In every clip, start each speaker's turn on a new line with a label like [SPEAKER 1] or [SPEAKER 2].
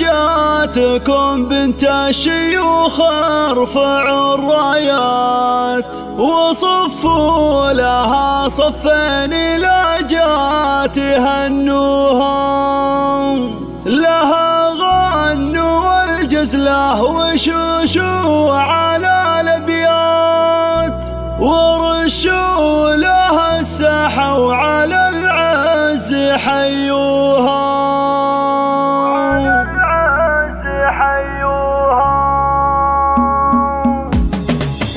[SPEAKER 1] لياجاتكم بنت الشيوخ ارفعوا الرايات وصفوا لها صفين لاجات هنوها، لها غنوا والجزله وشوشوا على الابيات ورشوا لها السحوا على العز حيوها.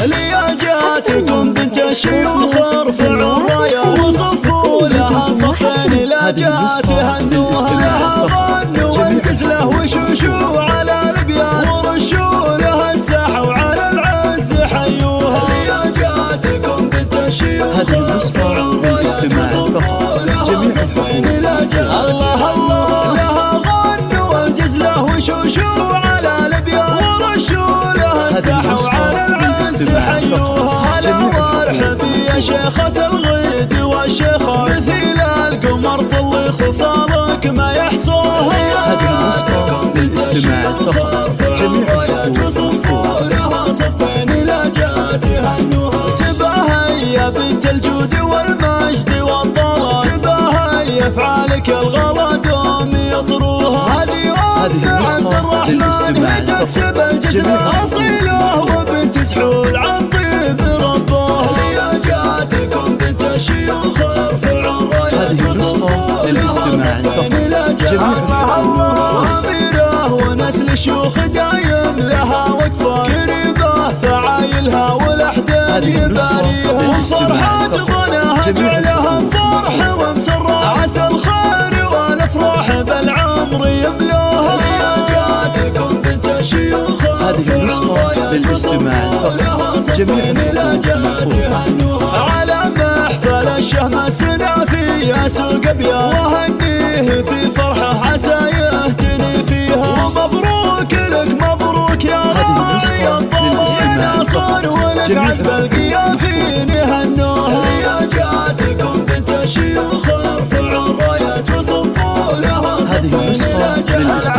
[SPEAKER 1] لياجاتكم بنت الشيوخ ارفعوا الرايات وصفوا لها صفين لاجات هنوها، لها غنوا والجزله وشوشوا على الابيات ورشوا لها السحوا على العز حيوها. لياجاتكم بنت الشيوخ ارفعوا الرايات وصفوا لها صفين لاجات الله الله، لها غنوا والجزله وشوشوا على الابيات ورشوا لها السحوا على العز حيوها. هلا وارحبي يا شيخة الغيد والشيخة مثيل القمر طلي خصالك ما يحصوها. لياجاتكم بنت الشيوخ ارفعوا الرايات وصفوا لها صفين لاجات هنوها. تباهي يا بنت الجود والمجد والطلال، تباهي افعالك الغلا دوم يطروها. هذه عبد الرحمن هي تكسب الجزله اصيله وبنت سحول عن طيب ربها. لياجاتكم بنت الشيوخ ارفعوا الرايات وصفوا لها صفين لاجات هنوها. اميره ونسل شيوخ دايم لها وقفه كريمه فعايلها والاحداث يباريها، وفرحات غناها جعلها فرحه ومسره عسى الخير والافراح بالعمر يملوها. لياجاتكم بنت الشيوخ ارفعوا الرايات وصفوا لها صفين لاجات هنوها. على محفل الشهم سنافي يا سوق ابيات وهنيه في فرحه عسى يهتني فيها. ومبروك لك مبروك يا راعي الطرف يا ناصر ولك عذب القيافين هنوها. لياجاتكم بنت الشيوخ ارفعوا الرايات وصفوا لها صفين لاجات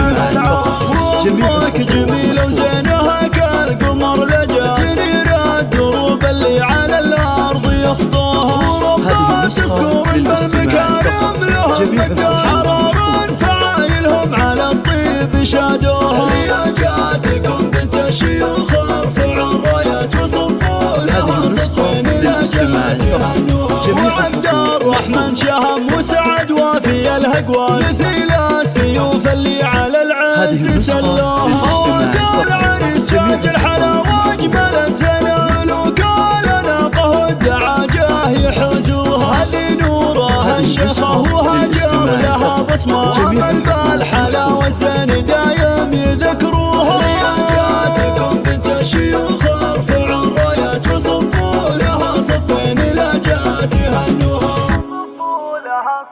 [SPEAKER 1] وامك جميله وزينها كالقمر لجات تنير الدروب اللي على الارض يخطوها. وربها تذكر بالمكارم لهم مقدار حرار فعايلهم على الطيب شادوها. لياجاتكم بنت الشيوخ ارفعوا الرايات وصفوا لها صفين لاجات هنوها. وعبد الرحمن شهم وسعد وفي الهقوى مثيل السيوف اللي على العز سلوها. فوت العريس تاج الحلا واجمل سنال وقال ناقه والدعاجه يحوزوها. هذه نورها الشيخه وهاجر لها بصمه عمل بالحلا والزين دايم يذكروها. لياجاتكم بنت الشيوخ ارفعوا الرايات وصفوا لها صفين لاجات هنوها.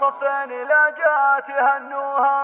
[SPEAKER 1] صفين لاجات هنوها.